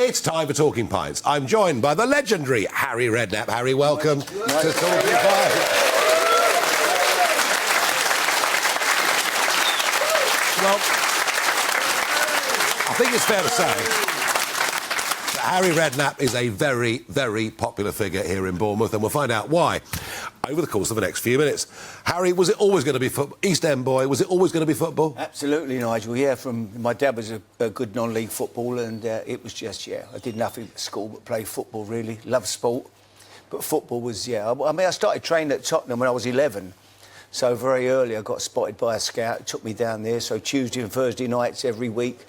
It's time for Talking Pints. I'm joined by the legendary Harry Redknapp. Harry, welcome to Talking Pints. Well, I think it's fair to say that Harry Redknapp is a very, very popular figure here in Bournemouth, and we'll find out why over the course of the next few minutes. Harry, was it always going to be football? East End boy, was it always going to be football? Absolutely, Nigel, yeah. My dad was a good non-league footballer, and it was just, I did nothing at school but play football, really. Loved sport, but football was, I mean, I started training at Tottenham when I was 11, so very early I got spotted by a scout. It took me down there, so Tuesday and Thursday nights every week,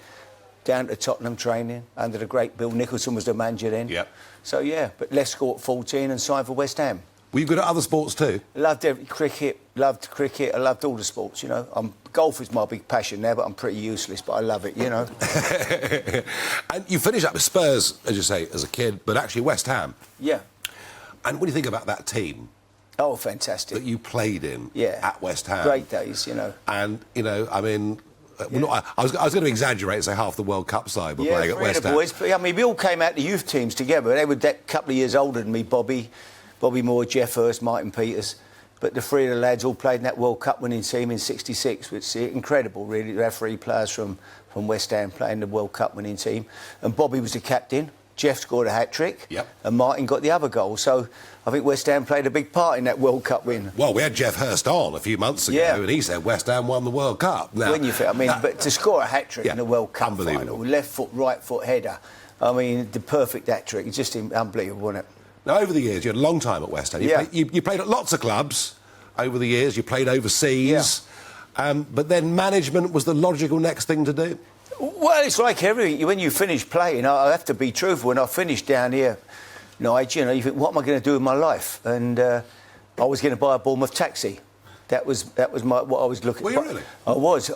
down to Tottenham training, under the great Bill Nicholson was the manager then. Yep. So, but left school at 14 and signed for West Ham. Were you good at other sports too? Loved cricket, I loved all the sports, Golf is my big passion now, but I'm pretty useless, but I love it, And you finished up with Spurs, as you say, as a kid, but actually West Ham. Yeah. And what do you think about that team? Oh, fantastic. That you played in at West Ham. Great days, And, I mean... I was going to exaggerate and say half the World Cup side were playing at West Ham. Boys, but, I mean, we all came out the youth teams together. They were a couple of years older than me, Bobby Moore, Jeff Hurst, Martin Peters. But the three of the lads all played in that World Cup winning team in '66, which is incredible, really, to have three players from West Ham playing the World Cup winning team. And Bobby was the captain. Jeff scored a hat-trick, and Martin got the other goal. So I think West Ham played a big part in that World Cup win. Well, we had Jeff Hurst on a few months ago, and he said West Ham won the World Cup. Now, but to score a hat-trick in the World Cup final, left foot, right foot header, I mean, the perfect hat-trick. It's just unbelievable, wasn't it? Now, over the years, you had a long time at West Ham. You played at lots of clubs over the years. You played overseas. But then management was the logical next thing to do. Well, it's like everything. When you finish playing, I have to be truthful. When I finished down here, Nigel, you think, what am I going to do with my life? And I was going to buy a Bournemouth taxi. That was what I was looking for. Were you really? I was.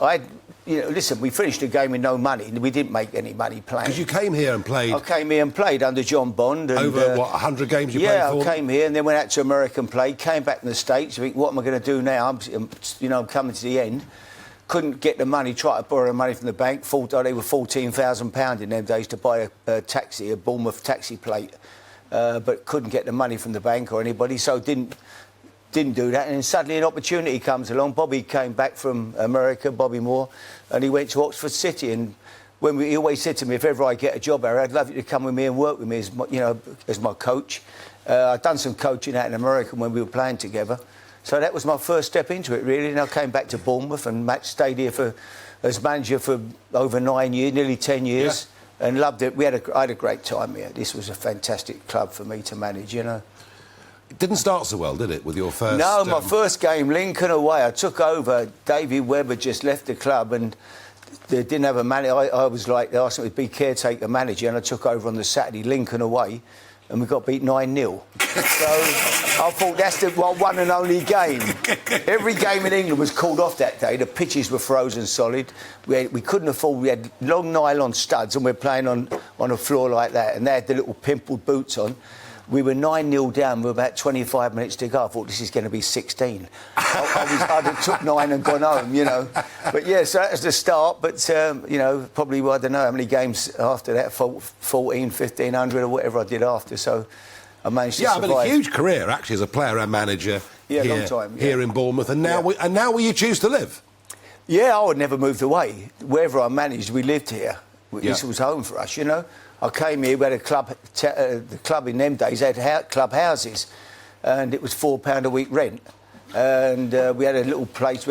Listen, we finished the game with no money. We didn't make any money playing. Because you came here and played... I came here and played under John Bond. And, over, 100 games you played for? Yeah, I came here and then went out to America and played, came back in the States. I think, what am I going to do now? I'm coming to the end. Couldn't get the money, tried to borrow the money from the bank. They were £14,000 in them days to buy a taxi, a Bournemouth taxi plate. But couldn't get the money from the bank or anybody, so didn't do that. And then suddenly an opportunity comes along. Bobby came back from America, Bobby Moore, and he went to Oxford City. And he always said to me, if ever I get a job, Harry, I'd love you to come with me and work with me as my coach. I'd done some coaching out in America when we were playing together. So that was my first step into it, really. And I came back to Bournemouth and stayed here as manager for over 9 years, nearly 10 years, and loved it. I had a great time here. This was a fantastic club for me to manage, It didn't start so well, did it, with your first... No, my first game, Lincoln away. I took over. David Webber just left the club and they didn't have a manager. I was like, they asked me to be caretaker manager, and I took over on the Saturday, Lincoln away, and we got beat 9-0. So I thought that's the one and only game. Every game in England was called off that day. The pitches were frozen solid. We couldn't afford... We had long nylon studs and we're playing on a floor like that, and they had the little pimpled boots on. We were 9-0 down with about 25 minutes to go. I thought, this is going to be 16. I'd have took 9 and gone home, But, so that was the start. But, probably, I don't know how many games after that, 14, 1,500 or whatever I did after. So I managed to survive. Yeah, but a huge career, actually, as a player and manager long time, here in Bournemouth. And now, where you choose to live? Yeah, I would never moved away. Wherever I managed, we lived here. This was home for us, I came here, we had a club, the club in them days had club houses, and it was £4 a week rent. And we had a little place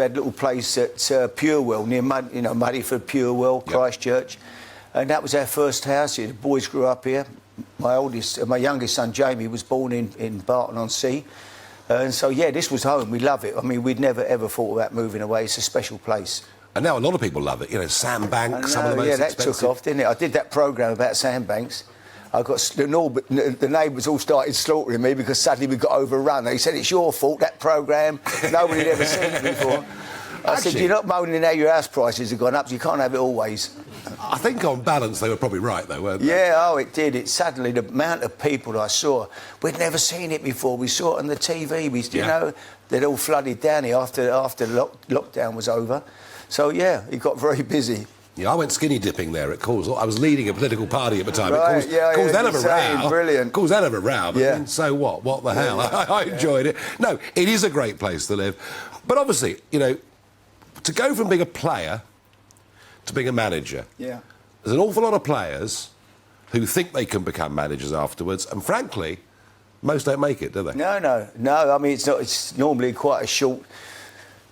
at Purewell, near Muddyford, Purewell, Christchurch. And that was our first house here. The boys grew up here. My youngest son, Jamie, was born in Barton-on-Sea. And so, this was home. We love it. I mean, we'd never, ever thought about moving away. It's a special place. And now a lot of people love it. Sandbank, some of the most expensive... that took off, didn't it? I did that programme about sandbanks. I got the neighbours all started slaughtering me because suddenly we got overrun. They said, it's your fault, that programme. Nobody had ever seen it before. I said, you're not moaning how your house prices have gone up, so you can't have it always. I think on balance they were probably right, though, weren't they? Yeah, it did. It suddenly, the amount of people I saw, we'd never seen it before. We saw it on the TV. They'd all flooded down here after lockdown was over. So, it got very busy. Yeah, I went skinny dipping there at Calls. I was leading a political party at the time. Right, Calls then have a row. Brilliant. Calls then have a row. But Yeah. I mean, so what? What the hell? I enjoyed it. No, it is a great place to live. But obviously, you know, to go from being a player to being a manager, Yeah. there's an awful lot of players who think they can become managers afterwards, and frankly, most don't make it, do they? No. I mean, it's normally quite a short.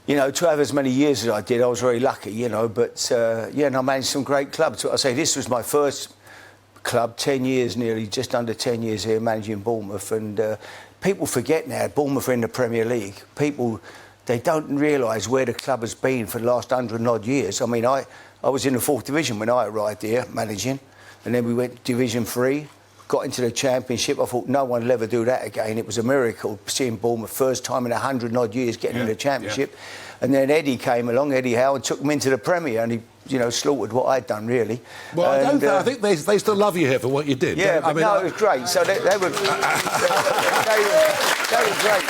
You know, to have as many years as I did, I was very lucky, you know. But, and I managed some great clubs. I say this was my first club, 10 years nearly, just under 10 years here managing Bournemouth. And people forget now, Bournemouth are in the Premier League. People, they don't realise where the club has been for the last 100 and odd years. I mean, I was in the 4th Division when I arrived here managing. And then we went to Division 3. Got into the Championship. I thought no one will ever do that again. It was a miracle seeing Bournemouth first time in 100 and odd years getting in the Championship. Yeah. And then Eddie came along, Eddie Howe, and took them into the Premier, and he, you know, slaughtered what I'd done really. Well, and, I think they still love you here for what you did. Yeah, but it was great. So they were great.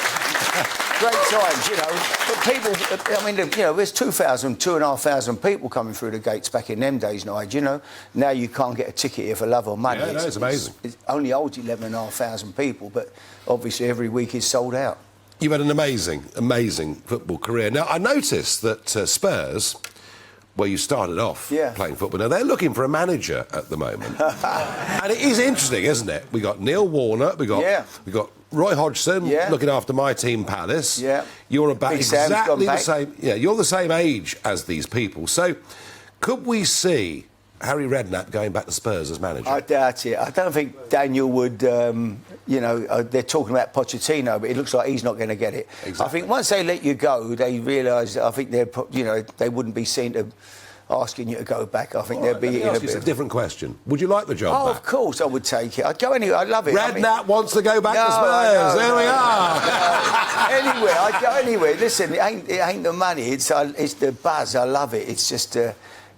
Great times, you know. But people, I mean, you know, there's 2,500 people coming through the gates back in them days, Nigel, you know. Now you can't get a ticket here for love or money. Yeah, it's amazing. It only holds 11,500 people, but obviously every week is sold out. You've had an amazing football career. Now, I noticed that Spurs, where you started off playing football, now they're looking for a manager at the moment. And it is interesting, isn't it? We got Neil Warner, we got Roy Hodgson looking after my team Palace. Yeah. You're about exactly the same. Yeah, you're the same age as these people. So, could we see Harry Redknapp going back to Spurs as manager? I doubt it. I don't think Daniel would. You know, they're talking about Pochettino, but it looks like he's not going to get it. Exactly. I think once they let you go, they realise. I think they wouldn't be seen to asking you to go back. I think they'd be in a bit. It's a different question. Would you like the job back? Of course, I would take it. I'd go anywhere. I love it. Redknapp wants to go back to Spurs. There we are. Anywhere, I'd go anywhere. Listen, it ain't the money. It's the buzz. I love it. It's just.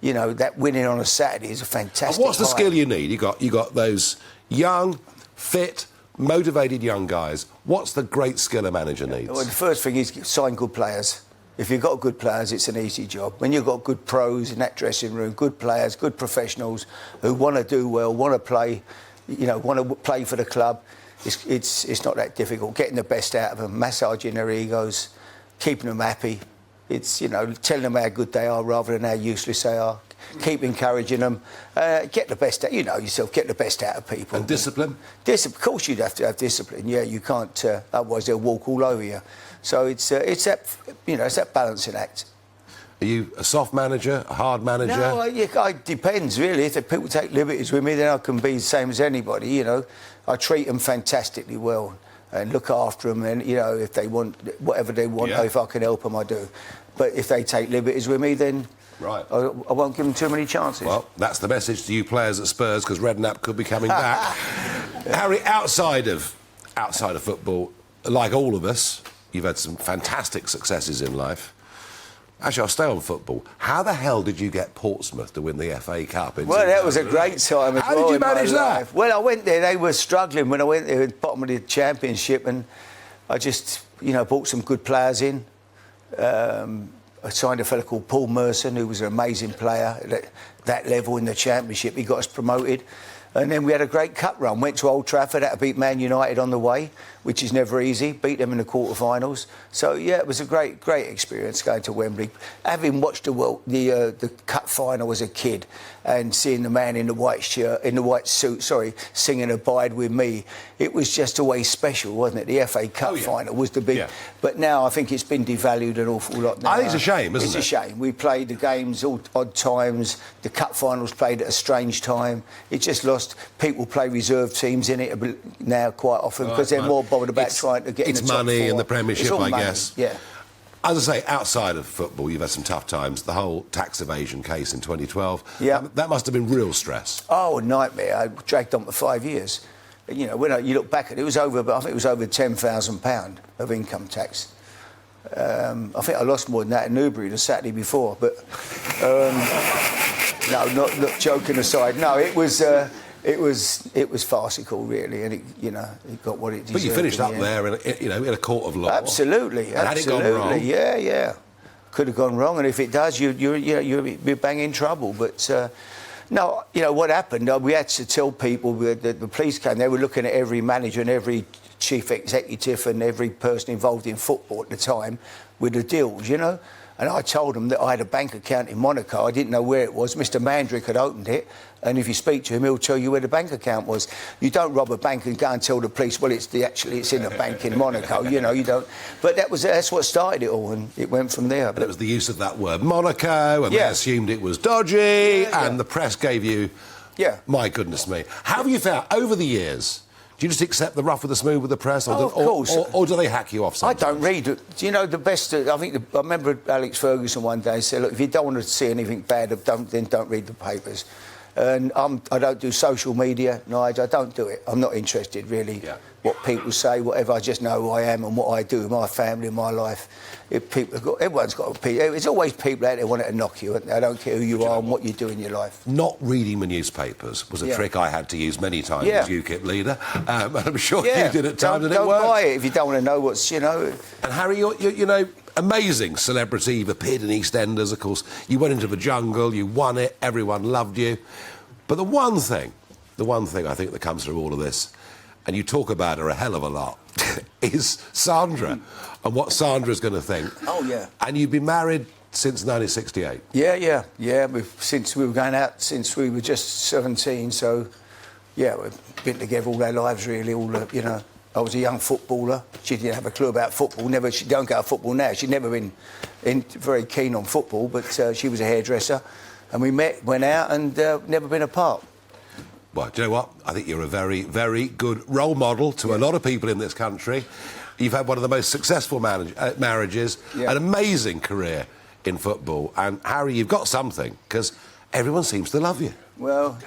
You know, that winning on a Saturday is a fantastic. And what's the skill you need? You got those young, fit, motivated young guys. What's the great skill a manager needs? Well, the first thing is sign good players. If you've got good players, it's an easy job. When you've got good pros in that dressing room, good players, good professionals who want to do well, want to play, you know, want to play for the club, it's not that difficult. Getting the best out of them, massaging their egos, keeping them happy. It's, you know, telling them how good they are rather than how useless they are. Keep encouraging them. Get the best out, you know yourself, get the best out of people. And discipline? Of course you'd have to have discipline. Yeah, you can't, otherwise they'll walk all over you. So it's that balancing act. Are you a soft manager, a hard manager? No, it depends really. If people take liberties with me, then I can be the same as anybody, you know. I treat them fantastically well and look after them, and, you know, if they want, whatever they want, if I can help them, I do. But if they take liberties with me, then I won't give them too many chances. Well, that's the message to you players at Spurs, because Redknapp could be coming back. Harry, outside of football, like all of us, you've had some fantastic successes in life. Actually, I'll stay on football. How the hell did you get Portsmouth to win the FA Cup? Well, that was a great time as well. How did you manage that? Well, I went there. They were struggling when I went there at the bottom of the Championship, and I just, you know, brought some good players in. I signed a fella called Paul Merson, who was an amazing player at that level in the Championship. He got us promoted. And then we had a great cup run. Went to Old Trafford, had to beat Man United on the way, which is never easy. Beat them in the quarterfinals. So yeah, it was a great experience going to Wembley. Having watched the cup final as a kid and seeing the man in the white shirt, in the white suit, singing "Abide with Me," it was just always special, wasn't it? The FA Cup final was the big. Yeah. But now I think it's been devalued an awful lot. Now. I think it's a shame, isn't it? It's a shame. We played the games all odd times. The cup finals played at a strange time. It just lost. People play reserve teams in it now quite often because they're more bothered about trying to get in the top four. It's money in the Premiership, I guess. Yeah. As I say, outside of football, you've had some tough times. The whole tax evasion case in 2012. Yeah. That must have been real stress. Oh, a nightmare. I dragged on for 5 years. You know, when you look back at it, I think it was over £10,000 of income tax. I think I lost more than that in Newbury the Saturday before. But no, not joking aside. No, it was farcical, really, and it got what it deserved. But you finished up there, in a court of law. Absolutely. And had it gone wrong? Yeah. could have gone wrong, and if it does, you're bang in trouble. But no, what happened? We had to tell people. The police came. They were looking at every manager and every chief executive and every person involved in football at the time with the deals, And I told them that I had a bank account in Monaco. I didn't know where it was. Mr. Mandrick had opened it, and if you speak to him, he'll tell you where the bank account was. You don't rob a bank and go and tell the police, well, it's in a bank in Monaco. You don't. But that's what started it all, and it went from there. But it was the use of that word Monaco, and they assumed it was dodgy, and the press gave you. Yeah. My goodness me. How have you found over the years? Do you just accept the rough with the smooth with the press, or, of course. Or do they hack you off sometimes? I don't read it. The best? I remember Alex Ferguson one day said, "Look, if you don't want to see anything bad, then don't read the papers." And I don't do social media, Nigel. I don't do it. I'm not interested really. Yeah. What people say, whatever. I just know who I am and what I do, my family, my life. Everyone's got. There's always people out there wanting to knock you. I don't care who you are and what you do in your life. Not reading the newspapers was a trick I had to use many times as UKIP leader. And I'm sure you did at times, and it worked. Don't buy it if you don't want to know what's, And Harry, you're amazing celebrity. You've appeared in EastEnders, of course. You went into the jungle, you won it, everyone loved you. But the one thing I think that comes through all of this, and you talk about her a hell of a lot, is Sandra and what Sandra's going to think. Oh, yeah. And you've been married since 1968. Yeah. Since we were going out, since we were just 17, so, yeah, we've been together all our lives, really, I was a young footballer. She didn't have a clue about football. She don't go to football now. She'd never been very keen on football, but she was a hairdresser. And we met, went out, and never been apart. Well, do you know what? I think you're a very, very good role model to a lot of people in this country. You've had one of the most successful marriages, an amazing career in football. And, Harry, you've got something, because everyone seems to love you. Well,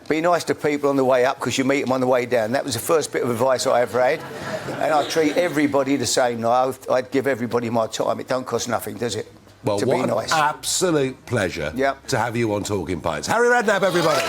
be nice to people on the way up, because you meet them on the way down. That was the first bit of advice I ever had. And I treat everybody the same. I'd give everybody my time. It don't cost nothing, does it? Well, what an absolute pleasure to have you on Talking Pints. Harry Redknapp, everybody.